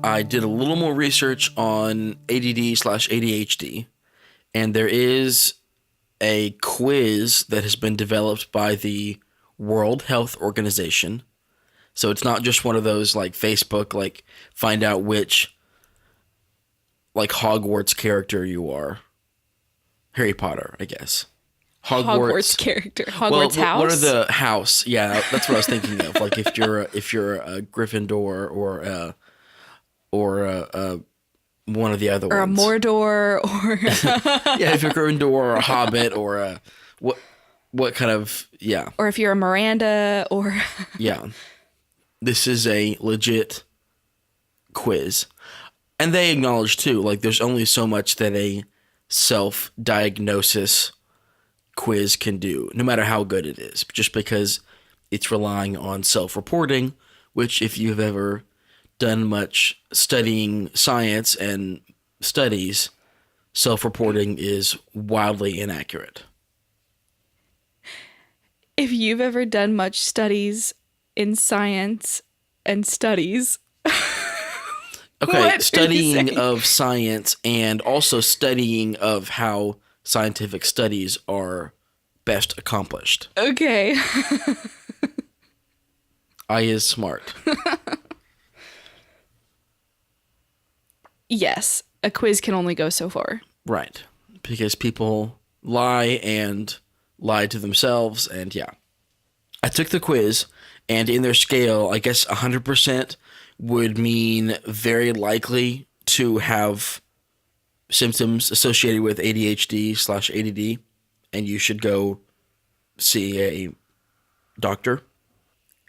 I did a little more research on ADD/ADHD, and there is a quiz that has been developed by the World Health Organization. So it's not just one of those like Facebook, like find out which like Hogwarts character you are. Harry Potter, I guess. Hogwarts character. Hogwarts house? What are the house? Yeah, that's what I was thinking of. Like if you're a Gryffindor or one of the other or ones. Or a Mordor or yeah, if you're a Gryffindor or a Hobbit or a what kind of or if you're a Miranda or yeah. This is a legit quiz. And they acknowledge too, like there's only so much that a self-diagnosis quiz can do, no matter how good it is, just because it's relying on self-reporting, which if you've ever done much studying science and studies, self-reporting is wildly inaccurate. If you've ever done much studies in science and studies. Okay, studying of science and also studying of how scientific studies are best accomplished. Okay. I is smart. Yes, a quiz can only go so far. Right, because people lie to themselves, and yeah. I took the quiz, and in their scale, I guess 100% would mean very likely to have symptoms associated with ADHD/ADD, and you should go see a doctor.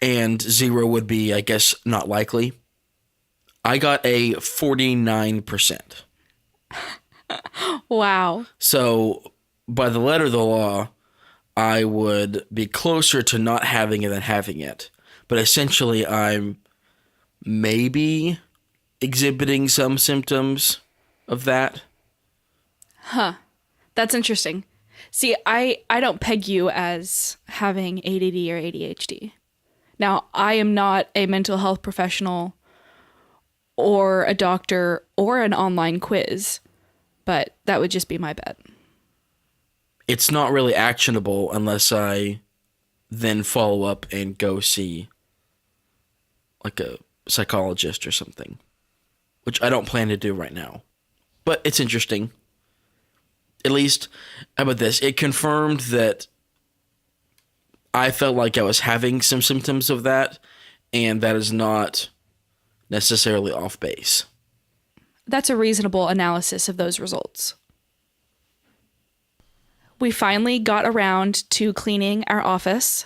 And 0 would be, I guess, not likely. I got a 49%. Wow. So, by the letter of the law, I would be closer to not having it than having it. But essentially, I'm maybe exhibiting some symptoms of that. Huh. That's interesting. See, I don't peg you as having ADD or ADHD. Now, I am not a mental health professional or a doctor or an online quiz, but that would just be my bet. It's not really actionable unless I then follow up and go see like a psychologist or something, which I don't plan to do right now. But it's interesting. At least, how about this? It confirmed that I felt like I was having some symptoms of that, and that is not necessarily off base. That's a reasonable analysis of those results. We finally got around to cleaning our office.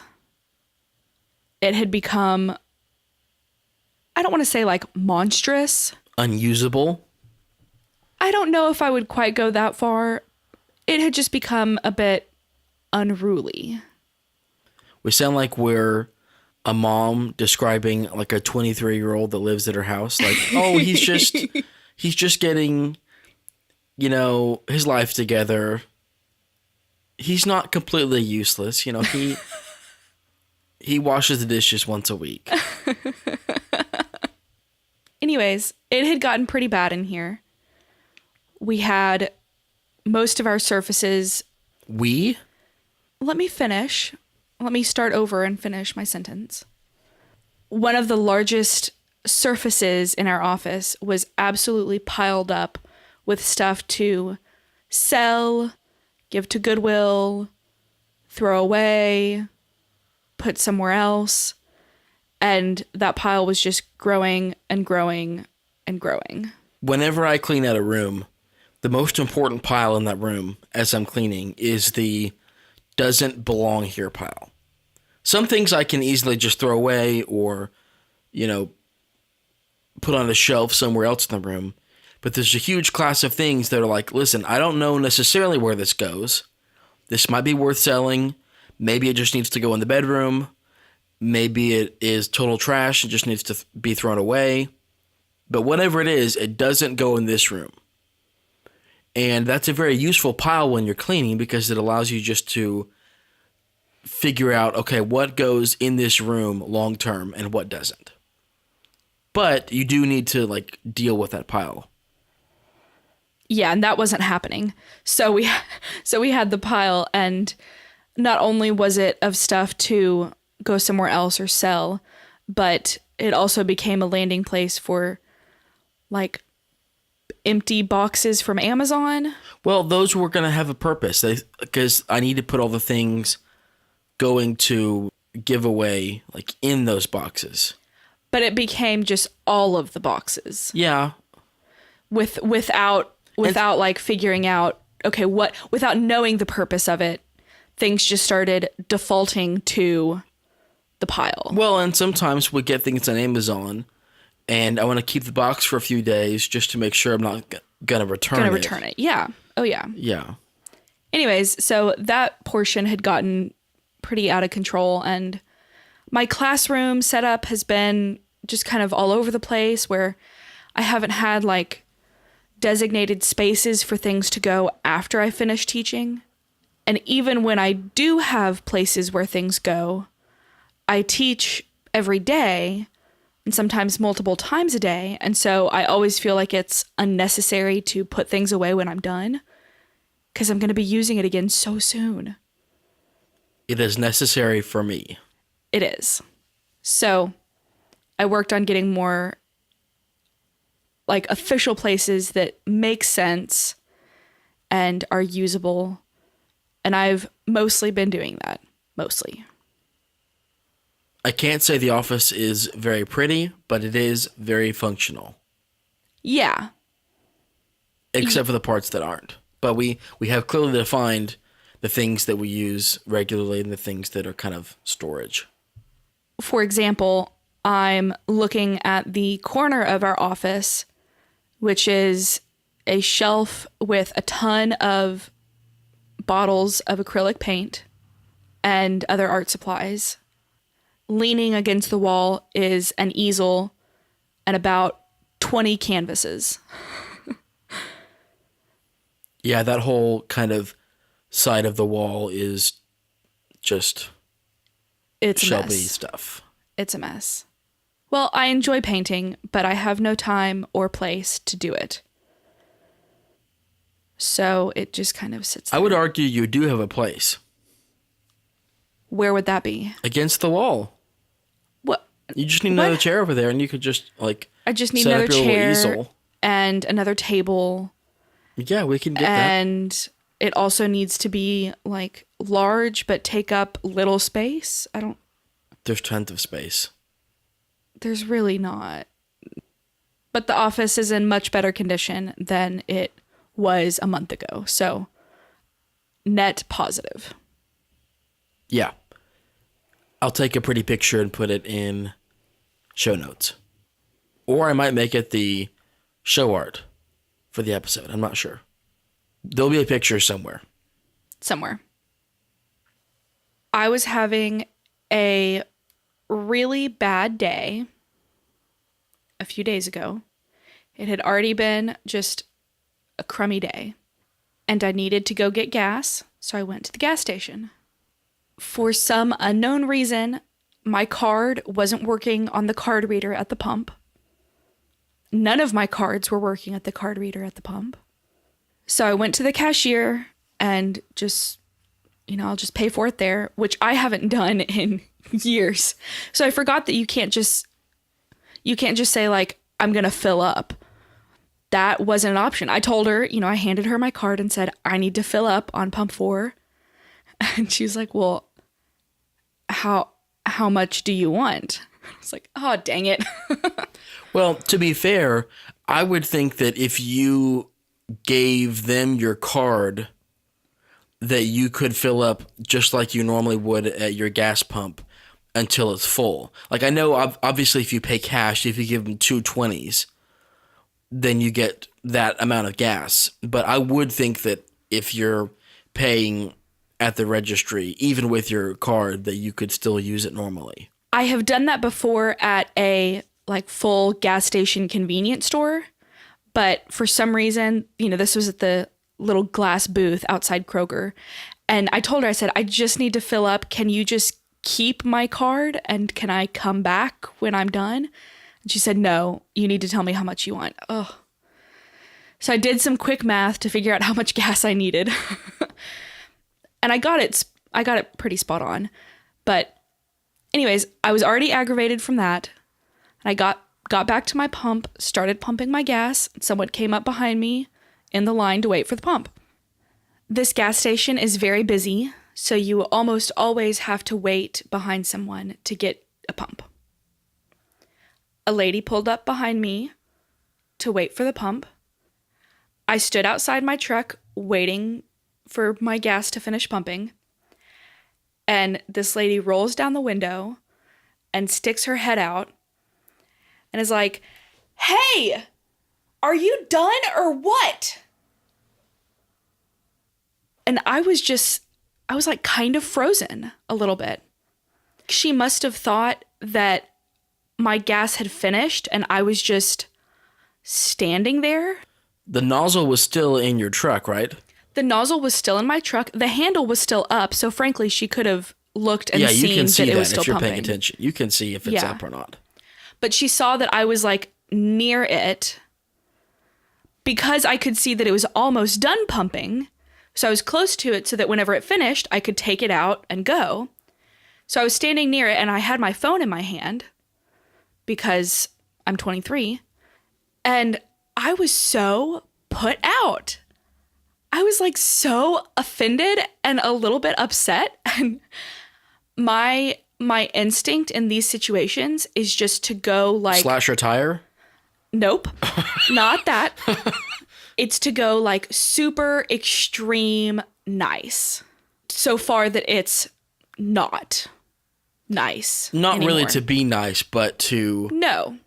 It had become, I don't want to say like monstrous. Unusable? I don't know if I would quite go that far. It had just become a bit unruly. We sound like we're a mom describing like a 23-year-old that lives at her house. Like, oh, he's just getting, his life together. He's not completely useless. He washes the dishes once a week. Anyways, it had gotten pretty bad in here. We had most of our surfaces. Let me finish. Let me start over and finish my sentence. One of the largest surfaces in our office was absolutely piled up with stuff to sell, give to Goodwill, throw away, put somewhere else. And that pile was just growing and growing and growing. Whenever I clean out a room, the most important pile in that room as I'm cleaning is the doesn't belong here pile. Some things I can easily just throw away or, put on a shelf somewhere else in the room. But there's a huge class of things that are like, listen, I don't know necessarily where this goes. This might be worth selling. Maybe it just needs to go in the bedroom. Maybe it is total trash. It just needs to be thrown away. But whatever it is, it doesn't go in this room. And that's a very useful pile when you're cleaning because it allows you just to figure out, okay, what goes in this room long term and what doesn't. But you do need to like deal with that pile. Yeah, and that wasn't happening. So we had the pile, and not only was it of stuff to go somewhere else or sell, but it also became a landing place for like empty boxes from Amazon. Well, those were going to have a purpose because I need to put all the things going to giveaway like in those boxes. But it became just all of the boxes. Yeah. Without like figuring out, okay, without knowing the purpose of it, things just started defaulting to the pile. Well, and sometimes we get things on Amazon, and I want to keep the box for a few days just to make sure I'm not going to return it. Yeah. Oh, yeah. Yeah. Anyways, so that portion had gotten pretty out of control, and my classroom setup has been just kind of all over the place where I haven't had like designated spaces for things to go after I finish teaching. And even when I do have places where things go, I teach every day and sometimes multiple times a day. And so I always feel like it's unnecessary to put things away when I'm done because I'm going to be using it again so soon. It is necessary for me. It is. So I worked on getting more like official places that make sense and are usable. And I've mostly been doing that. Mostly. I can't say the office is very pretty, but it is very functional. Yeah. Except for the parts that aren't. But we have clearly defined the things that we use regularly and the things that are kind of storage. For example, I'm looking at the corner of our office, which is a shelf with a ton of bottles of acrylic paint and other art supplies. Leaning against the wall is an easel and about 20 canvases. Yeah, that whole kind of side of the wall is just it's Shelby stuff. It's a mess. Well, I enjoy painting, but I have no time or place to do it. So it just kind of sits there. I would argue you do have a place. Where would that be? Against the wall. What? You just need another chair over there, and you could just like. I just need set another up your chair little easel. And another table. Yeah, we can get that. And it also needs to be like large, but take up little space. There's tons of space. There's really not. But the office is in much better condition than it was a month ago. So net positive. Yeah. I'll take a pretty picture and put it in show notes. Or I might make it the show art for the episode. I'm not sure. There'll be a picture somewhere. I was having a really bad day a few days ago. It had already been just a crummy day. And I needed to go get gas, so I went to the gas station. For some unknown reason, my card wasn't working on the card reader at the pump. None of my cards were working at the card reader at the pump. So I went to the cashier and just, I'll just pay for it there, which I haven't done in years. So I forgot that you can't just say like, I'm going to fill up. That wasn't an option. I told her, I handed her my card and said, I need to fill up on pump 4. And she's like, well, how much do you want? I was like, oh, dang it. Well, to be fair, I would think that if you gave them your card, that you could fill up just like you normally would at your gas pump until it's full. Like I know, obviously, if you pay cash, if you give them 2 20s, then you get that amount of gas. But I would think that if you're paying at the registry, even with your card, that you could still use it normally. I have done that before at a like full gas station convenience store, but for some reason, this was at the little glass booth outside Kroger. And I told her, I said, I just need to fill up. Can you just keep my card and can I come back when I'm done? And she said, no, you need to tell me how much you want. Oh. So I did some quick math to figure out how much gas I needed. And I got it pretty spot on. But anyways, I was already aggravated from that. And I got back to my pump, started pumping my gas. Someone came up behind me in the line to wait for the pump. This gas station is very busy, so you almost always have to wait behind someone to get a pump. A lady pulled up behind me to wait for the pump. I stood outside my truck waiting for my gas to finish pumping. And this lady rolls down the window and sticks her head out and is like, "Hey, are you done or what?" And I was like kind of frozen a little bit. She must have thought that my gas had finished and I was just standing there. The nozzle was still in your truck, right? The nozzle was still in my truck. The handle was still up. So frankly, she could have looked and seen you can see that it was still if you're pumping. paying attention. You can see if it's up or not. But she saw that I was like near it because I could see that it was almost done pumping. So I was close to it so that whenever it finished, I could take it out and go. So I was standing near it and I had my phone in my hand because I'm 23. And I was so put out. I was like so offended and a little bit upset. And my instinct in these situations is just to go like... Slash your tire? Nope, not that. It's to go like super extreme nice. So far that it's not nice Not anymore. really to be nice, but to No.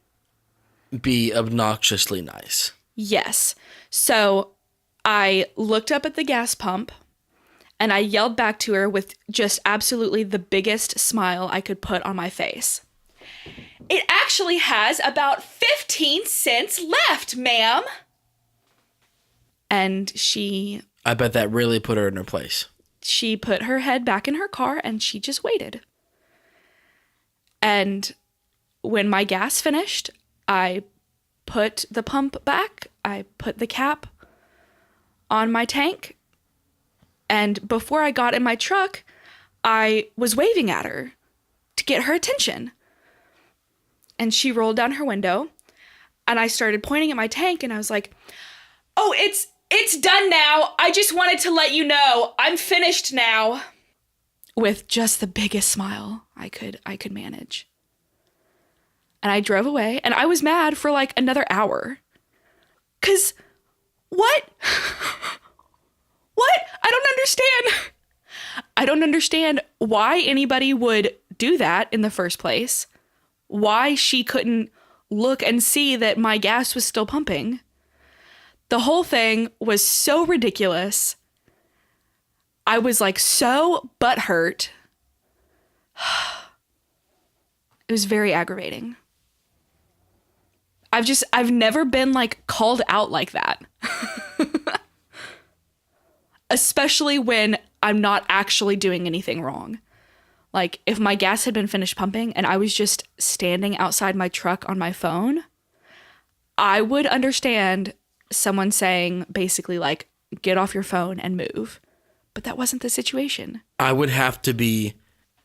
be obnoxiously nice. Yes. So I looked up at the gas pump and I yelled back to her with just absolutely the biggest smile I could put on my face. "It actually has about 15 cents left, ma'am." And I bet that really put her in her place. She put her head back in her car and she just waited. And when my gas finished, I put the pump back. I put the cap on my tank. And before I got in my truck, I was waving at her to get her attention. And she rolled down her window and I started pointing at my tank and I was like, "Oh, it's done now. I just wanted to let you know I'm finished now." With just the biggest smile I could manage. And I drove away and I was mad for like another hour. 'Cause what? What? I don't understand. I don't understand why anybody would do that in the first place. Why she couldn't look and see that my gas was still pumping. The whole thing was so ridiculous. I was like so butthurt. It was very aggravating. I've never been like called out like that. Especially when I'm not actually doing anything wrong. Like if my gas had been finished pumping and I was just standing outside my truck on my phone, I would understand someone saying basically like, "Get off your phone and move." But that wasn't the situation. I would have to be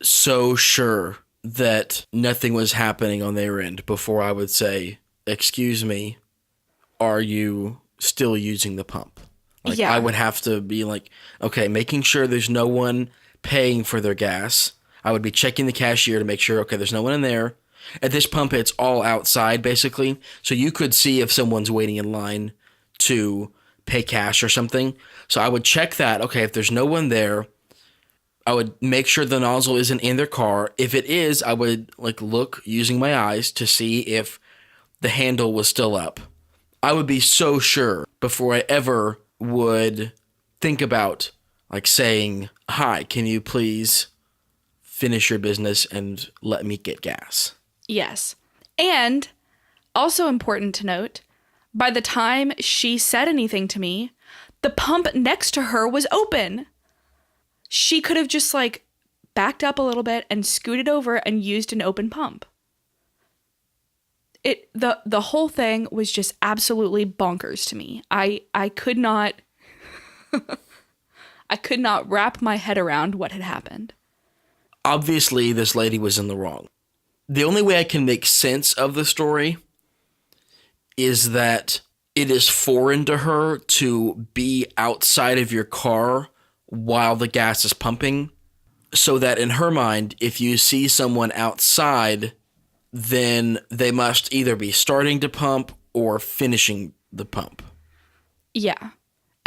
so sure that nothing was happening on their end before I would say, "Excuse me, are you still using the pump?" Like, yeah. I would have to be like, okay, making sure there's no one paying for their gas. I would be checking the cashier to make sure, okay, there's no one in there. At this pump, it's all outside, basically. So you could see if someone's waiting in line to pay cash or something. So I would check that. Okay, if there's no one there, I would make sure the nozzle isn't in their car. If it is, I would like look using my eyes to see if the handle was still up. I would be so sure before I ever would think about like saying, "Hi, can you please finish your business and let me get gas?" Yes. And also important to note, by the time she said anything to me, the pump next to her was open. She could have just like backed up a little bit and scooted over and used an open pump. The whole thing was just absolutely bonkers to me. I could not I could not wrap my head around what had happened. Obviously, this lady was in the wrong. The only way I can make sense of the story is that it is foreign to her to be outside of your car while the gas is pumping, so that in her mind, if you see someone outside, then they must either be starting to pump or finishing the pump. Yeah.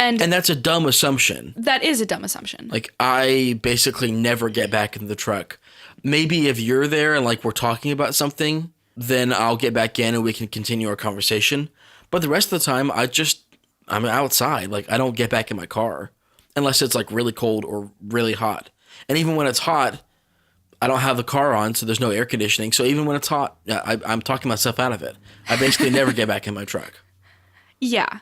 And that's a dumb assumption. That is a dumb assumption. Like, I basically never get back in the truck. Maybe if you're there and, like, we're talking about something, then I'll get back in and we can continue our conversation. But the rest of the time, I'm outside. Like, I don't get back in my car unless it's, like, really cold or really hot. And even when it's hot, I don't have the car on, so there's no air conditioning. So even when it's hot, I'm talking myself out of it. I basically never get back in my truck. Yeah.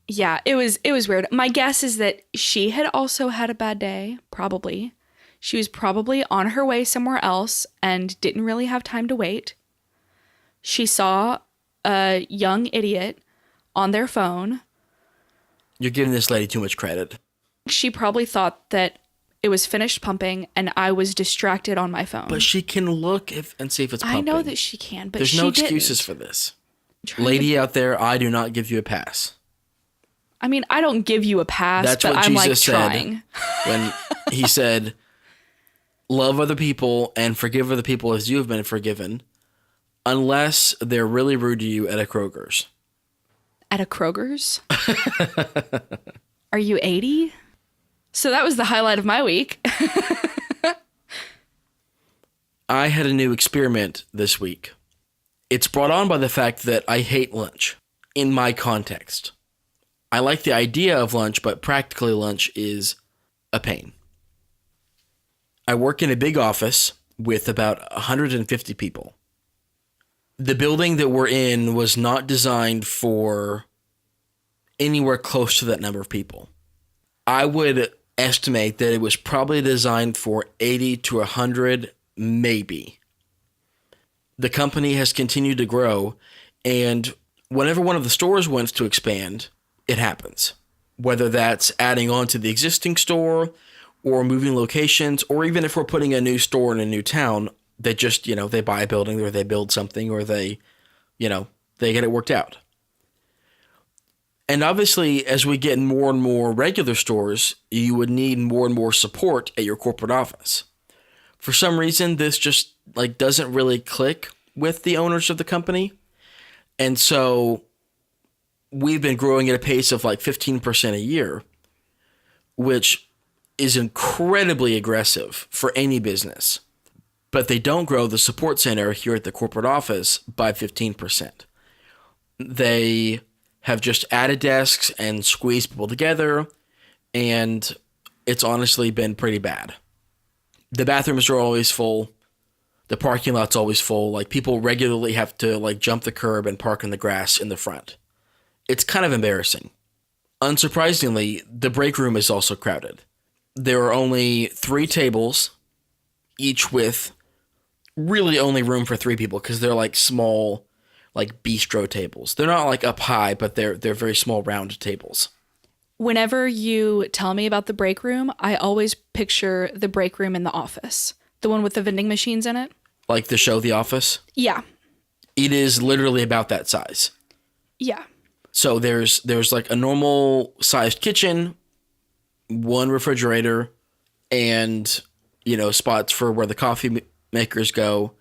Yeah, it was weird. My guess is that she had also had a bad day, probably. She was probably on her way somewhere else and didn't really have time to wait. She saw a young idiot on their phone. You're giving this lady too much credit. She probably thought that it was finished pumping and I was distracted on my phone. But she can look and see if it's pumping. I know that she can, but there's no excuses for this. Lady out there, I do not give you a pass. I mean, I don't give you a pass, That's but what I'm Jesus trying. said when he said, love other people and forgive other people as you have been forgiven, unless they're really rude to you at a Kroger's. At a Kroger's? Are you 80? So that was the highlight of my week. I had a new experiment this week. It's brought on by the fact that I hate lunch in my context. I like the idea of lunch, but practically lunch is a pain. I work in a big office with about 150 people. The building that we're in was not designed for anywhere close to that number of people. I would estimate that it was probably designed for 80 to 100, maybe. The company has continued to grow, and whenever one of the stores wants to expand, it happens. Whether that's adding on to the existing store or moving locations, or even if we're putting a new store in a new town, they just, they buy a building or they build something or they get it worked out. And obviously, as we get more and more regular stores, you would need more and more support at your corporate office. For some reason, this just doesn't really click with the owners of the company. And so we've been growing at a pace of 15% a year, which is incredibly aggressive for any business. But they don't grow the support center here at the corporate office by 15%. They have just added desks and squeezed people together, and it's honestly been pretty bad. The bathrooms are always full. The parking lot's always full. People regularly have to jump the curb and park in the grass in the front. It's kind of embarrassing. Unsurprisingly, the break room is also crowded. There are only 3 tables, each with really only room for 3 people because they're small, bistro tables. They're not up high, but they're very small round tables. Whenever you tell me about the break room, I always picture the break room in The Office. The one with the vending machines in it. Like the show The Office? Yeah. It is literally about that size. Yeah. So there's a normal sized kitchen, 1 refrigerator, and, spots for where the coffee makers go,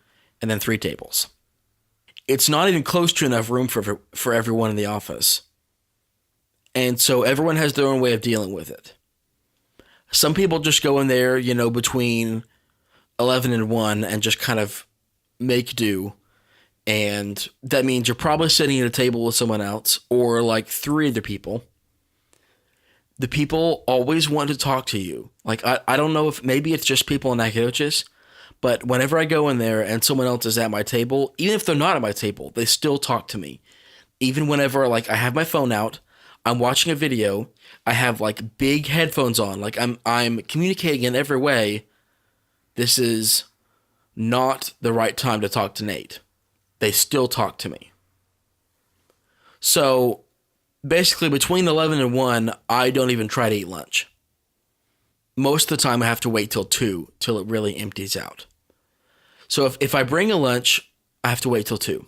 and then 3 tables. It's not even close to enough room for everyone in the office. And so everyone has their own way of dealing with it. Some people just go in there, between 11 and 1 and just kind of make do. And that means you're probably sitting at a table with someone else or 3 other people. The people always want to talk to you. I don't know if maybe it's just people in Nacogdoches, but whenever I go in there and someone else is at my table, even if they're not at my table, they still talk to me. Even whenever I have my phone out, I'm watching a video, I have big headphones on, I'm communicating in every way. This is not the right time to talk to Nate. they still talk to me. So basically between 11 and 1, I don't even try to eat lunch. Most of the time I have to wait till 2 till it really empties out. So if I bring a lunch, I have to wait till 2.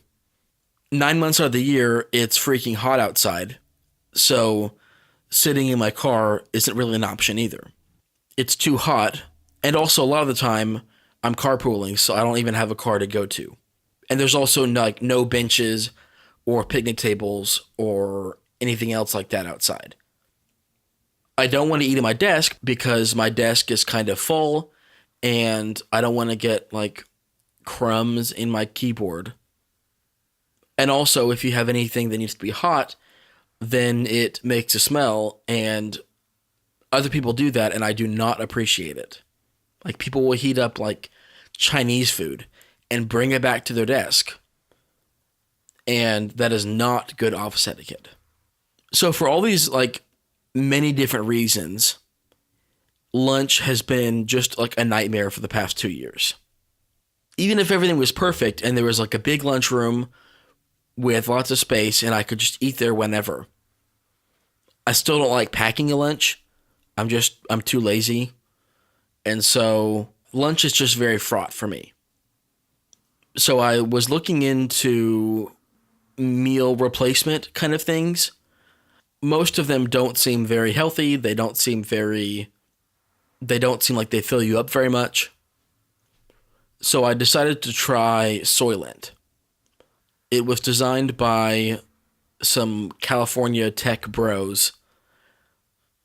9 months out of the year, it's freaking hot outside. So sitting in my car isn't really an option either. It's too hot. And also a lot of the time I'm carpooling, so I don't even have a car to go to. And there's also no benches or picnic tables or anything else like that outside. I don't want to eat at my desk because my desk is kind of full and I don't want to get crumbs in my keyboard. And also, if you have anything that needs to be hot, then it makes a smell, and other people do that, and I do not appreciate it. People will heat up Chinese food and bring it back to their desk, and that is not good office etiquette. So for all these many different reasons, lunch has been just a nightmare for the past 2 years. Even if everything was perfect and there was a big lunchroom with lots of space and I could just eat there whenever, I still don't like packing a lunch. I'm too lazy. And so lunch is just very fraught for me. So I was looking into meal replacement kind of things. Most of them don't seem very healthy. They don't seem like they fill you up very much. So I decided to try Soylent. It was designed by some California tech bros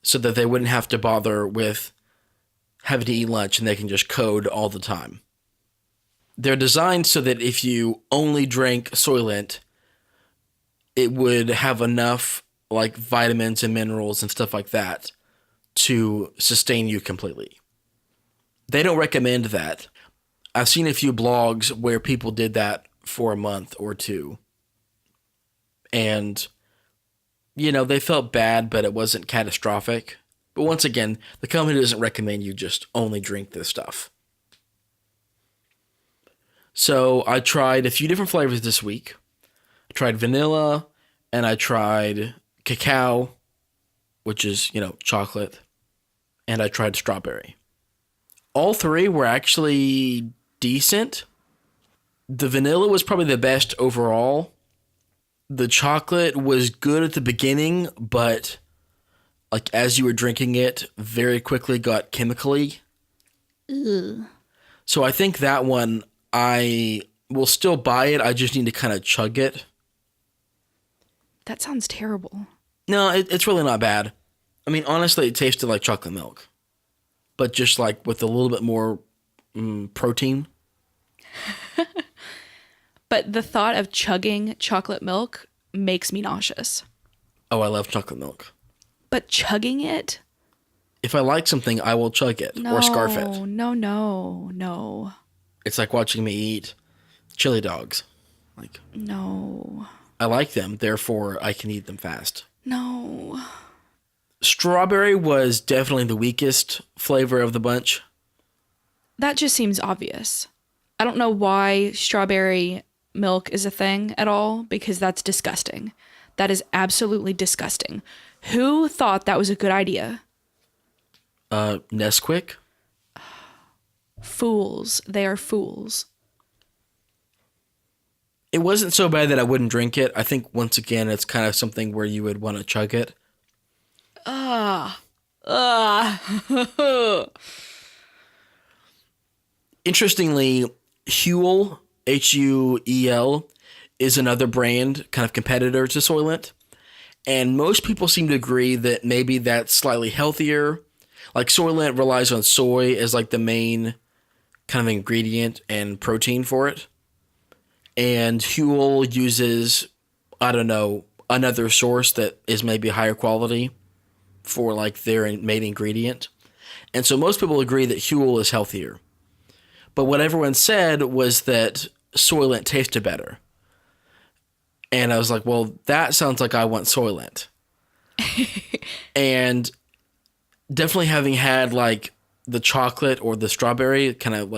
so that they wouldn't have to bother with having to eat lunch and they can just code all the time. They're designed so that if you only drank Soylent, it would have enough vitamins and minerals and stuff like that to sustain you completely. They don't recommend that. I've seen a few blogs where people did that for a month or two. And, they felt bad, but it wasn't catastrophic. But once again, the company doesn't recommend you just only drink this stuff. So I tried a few different flavors this week. I tried vanilla, and I tried cacao, which is, chocolate, and I tried strawberry. All three were actually decent. The vanilla was probably the best overall. The chocolate was good at the beginning, but as you were drinking it, very quickly got chemically. Ew. So I think that one, I will still buy it. I just need to kind of chug it. That sounds terrible. No, it's really not bad. I mean, honestly, it tasted like chocolate milk, but just with a little bit more protein. But the thought of chugging chocolate milk makes me nauseous. Oh, I love chocolate milk. But chugging it? If I like something, I will chug it or scarf it. No. It's like watching me eat chili dogs. No. I like them, therefore I can eat them fast. No. Strawberry was definitely the weakest flavor of the bunch. That just seems obvious. I don't know why strawberry milk is a thing at all, because that's disgusting. That is absolutely disgusting. Who thought that was a good idea? Nesquik? Fools. They are fools. It wasn't so bad that I wouldn't drink it. I think, once again, it's kind of something where you would want to chug it. Interestingly, Huel, Huel, is another brand, kind of competitor to Soylent. And most people seem to agree that maybe that's slightly healthier. Soylent relies on soy as the main kind of ingredient and protein for it. And Huel uses, I don't know, another source that is maybe higher quality for their main ingredient. And so most people agree that Huel is healthier. But what everyone said was that Soylent tasted better. And I was like, well, that sounds like I want Soylent. And definitely having had the chocolate or the strawberry kind of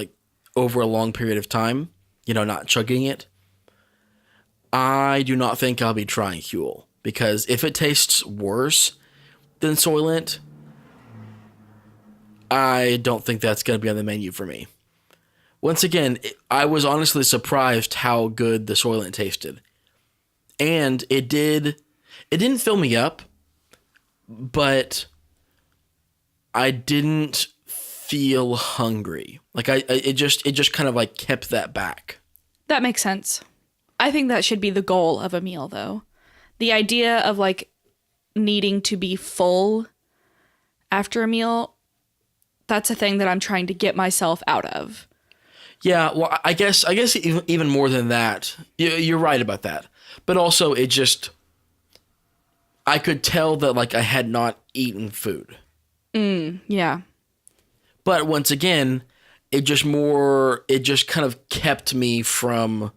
over a long period of time, not chugging it, I do not think I'll be trying Huel because if it tastes worse than Soylent, I don't think that's going to be on the menu for me. Once again, I was honestly surprised how good the Soylent tasted. And it didn't fill me up, but I didn't feel hungry. Like it just kind of like kept that back. That makes sense. I think that should be the goal of a meal, though. The idea of like needing to be full after a meal, that's a thing that I'm trying to get myself out of. Yeah, well, I guess even more than that, you're right about that. But also, I could tell that like I had not eaten food. Yeah. But once again, it just kind of kept me from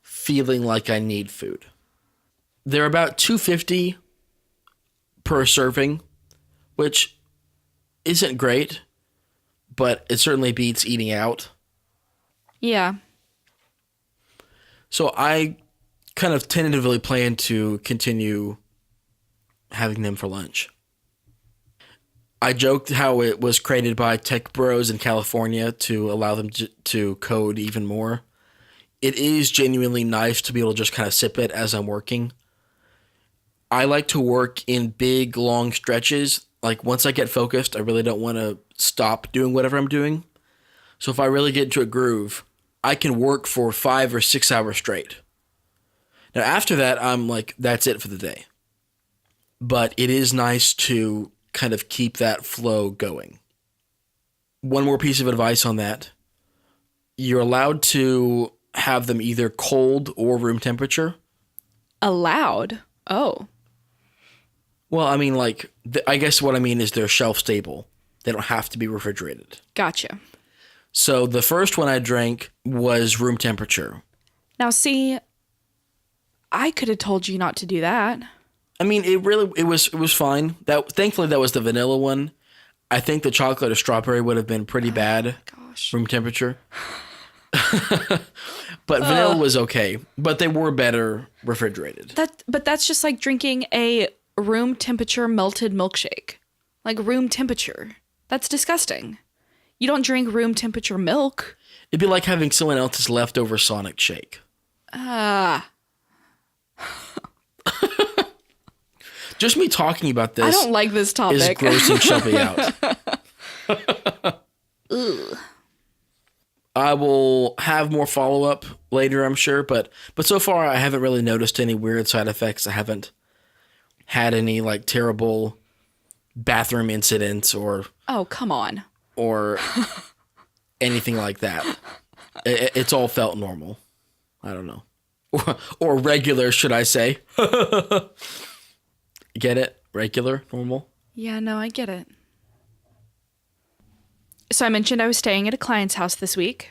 feeling like I need food. They're about $2.50 per serving, which isn't great, but it certainly beats eating out. Yeah. So I kind of tentatively plan to continue having them for lunch. I joked how it was created by tech bros in California to allow them to code even more. It is genuinely nice to be able to just kind of sip it as I'm working. I like to work in big, long stretches. Like once I get focused, I really don't want to stop doing whatever I'm doing. So if I really get into a groove, I can work for 5 or 6 hours straight. Now after that, I'm like, that's it for the day. But it is nice to kind of keep that flow going. One more piece of advice on that. You're allowed to have them either cold or room temperature. Allowed? Oh. Well, I mean, like, I guess what I mean is they're shelf stable. They don't have to be refrigerated. Gotcha. So the first one I drank was room temperature. Now, see, I could have told you not to do that. I mean, it was fine. Thankfully that was the vanilla one. I think the chocolate or strawberry would have been pretty bad. Gosh. Room temperature. But vanilla was okay. But they were better refrigerated. But that's just like drinking a room temperature melted milkshake. Like room temperature. That's disgusting. You don't drink room temperature milk. It'd be like having someone else's leftover Sonic shake. Just me talking about this. I don't like this topic. Is grossing Shelby out. Ugh. I will have more follow-up later, I'm sure, but so far I haven't really noticed any weird side effects. I haven't had any like terrible bathroom incidents or Oh, come on. Or anything like that. It's all felt normal. I don't know. Or regular, should I say. Get it? Regular, normal? Yeah, no, I get it. So I mentioned I was staying at a client's house this week.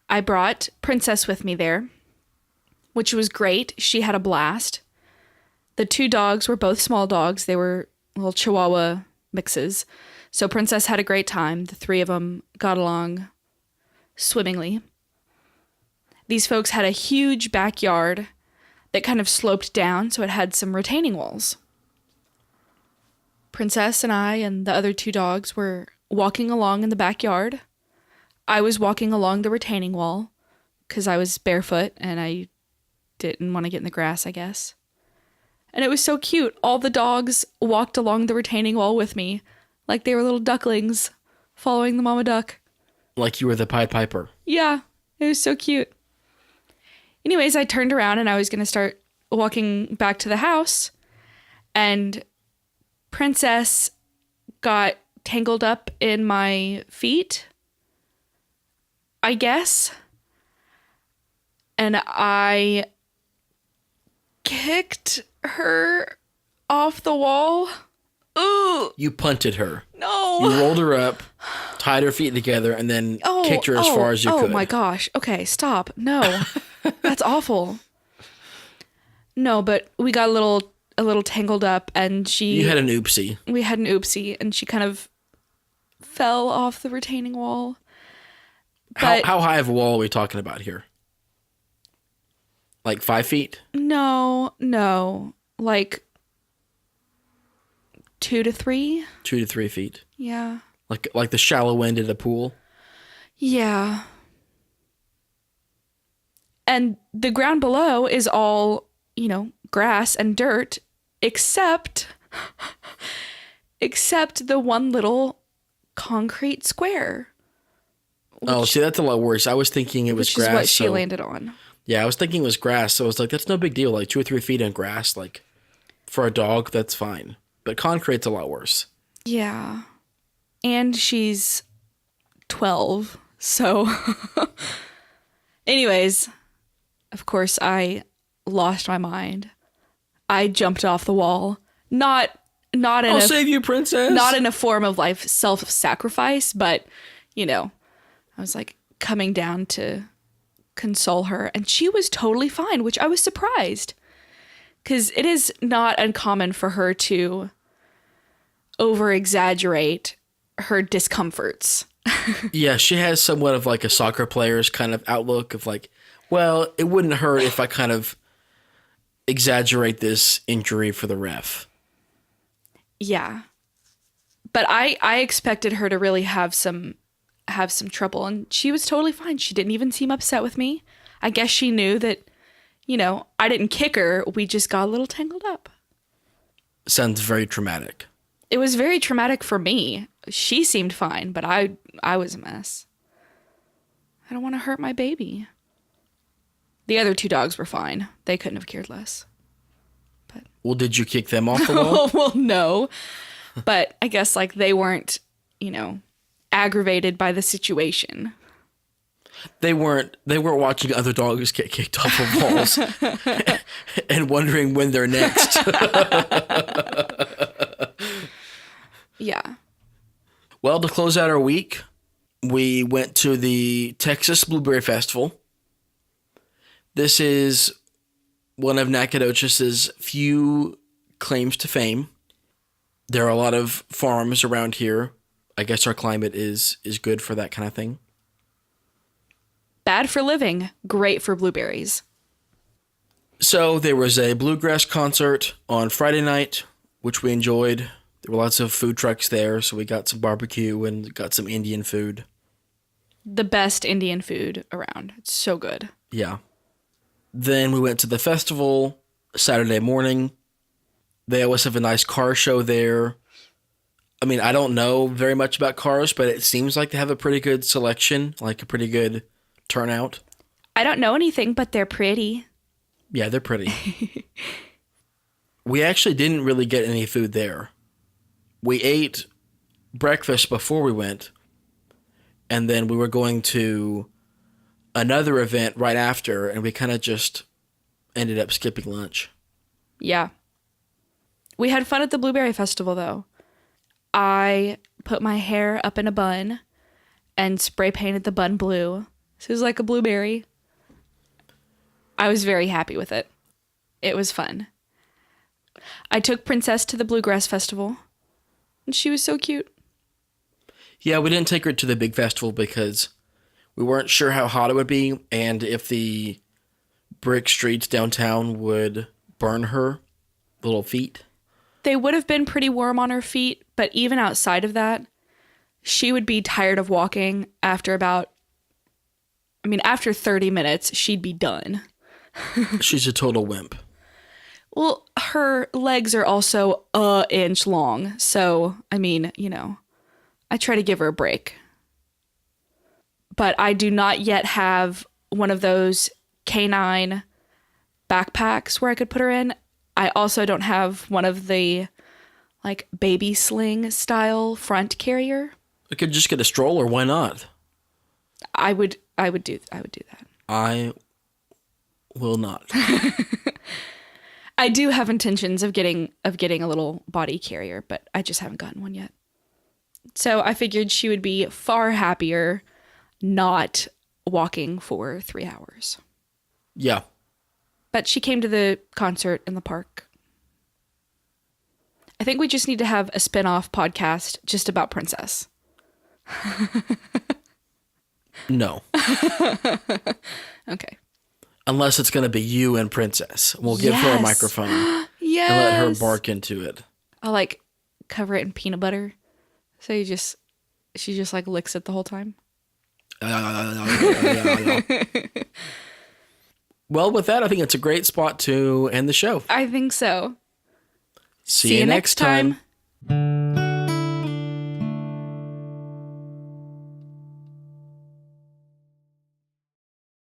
I brought Princess with me there, which was great. She had a blast. The 2 dogs were both small dogs. They were little Chihuahua mixes. So Princess had a great time. The 3 of them got along swimmingly. These folks had a huge backyard that kind of sloped down, so it had some retaining walls. Princess and I and the other 2 dogs were walking along in the backyard. I was walking along the retaining wall because I was barefoot and I didn't want to get in the grass, I guess. And it was so cute. All the dogs walked along the retaining wall with me like they were little ducklings following the mama duck. Like you were the Pied Piper. Yeah, it was so cute. Anyways, I turned around and I was going to start walking back to the house. And Princess got tangled up in my feet, I guess. And I kicked her off the wall. Ooh. You punted her. No. You rolled her up, tied her feet together, and then kicked her as far as you could. Oh my gosh. Okay, stop. No. That's awful. No, but we got a little tangled up and You had an oopsie. We had an oopsie and she kind of fell off the retaining wall. How high of a wall are we talking about here? Like 5 feet? No. Like 2 to 3. 2 to 3 feet. Yeah. Like the shallow end of the pool? Yeah. And the ground below is all, grass and dirt, except the one little concrete square. See, that's a lot worse. I was thinking it was grass. Which is what she landed on. Yeah, I was thinking it was grass. So I was like, that's no big deal. Like 2 or 3 feet in grass, like for a dog, that's fine. But concrete's a lot worse. Yeah. And she's 12. So anyways, of course, I lost my mind. I jumped off the wall. Not I'll save you, princess. Not in a form of like self-sacrifice, but I was like coming down to console her, and she was totally fine, which I was surprised, because it is not uncommon for her to over-exaggerate her discomforts. Yeah, she has somewhat of like a soccer player's kind of outlook of like, well, it wouldn't hurt if I kind of exaggerate this injury for the ref. Yeah. But I expected her to really have some trouble, and she was totally fine. She didn't even seem upset with me. I guess she knew that, I didn't kick her. We just got a little tangled up. Sounds very traumatic. It was very traumatic for me. She seemed fine, but I was a mess. I don't want to hurt my baby. The other 2 dogs were fine. They couldn't have cared less. But well, did you kick them off the wall? Well, no. But I guess like they weren't, aggravated by the situation. They weren't watching other dogs get kicked off of walls and wondering when they're next. Yeah. Well, to close out our week, we went to the Texas Blueberry Festival. This is one of Nacogdoches' few claims to fame. There are a lot of farms around here. I guess our climate is good for that kind of thing. Bad for living, great for blueberries. So there was a bluegrass concert on Friday night, which we enjoyed. There were lots of food trucks there, so we got some barbecue and got some Indian food. The best Indian food around. It's so good. Yeah. Then we went to the festival Saturday morning. They always have a nice car show there. I mean, I don't know very much about cars, but it seems like they have a pretty good selection, like a pretty good turnout. I don't know anything, but they're pretty. Yeah, they're pretty. We actually didn't really get any food there. We ate breakfast before we went, and then we were going to another event right after, and we kind of just ended up skipping lunch. Yeah. We had fun at the Blueberry Festival, though. I put my hair up in a bun and spray painted the bun blue. So it was like a blueberry. I was very happy with it. It was fun. I took Princess to the Bluegrass Festival, and she was so cute. Yeah, we didn't take her to the big festival because we weren't sure how hot it would be and if the brick streets downtown would burn her little feet. They would have been pretty warm on her feet, but even outside of that, she would be tired of walking after after 30 minutes, she'd be done. She's a total wimp. Well, her legs are also an inch long, so, I try to give her a break. But I do not yet have one of those canine backpacks where I could put her in. I also don't have one of the baby sling style front carrier. I could just get a stroller. Why not? I would do that. I will not. I do have intentions of getting a little body carrier, but I just haven't gotten one yet. So I figured she would be far happier not walking for 3 hours. Yeah. But she came to the concert in the park. I think we just need to have a spin-off podcast just about Princess. No. Okay. Unless it's going to be you and Princess. We'll give her a microphone and let her bark into it. I'll like cover it in peanut butter. So she just like licks it the whole time. Well, with that, I think it's a great spot to end the show. I think so. See you next time.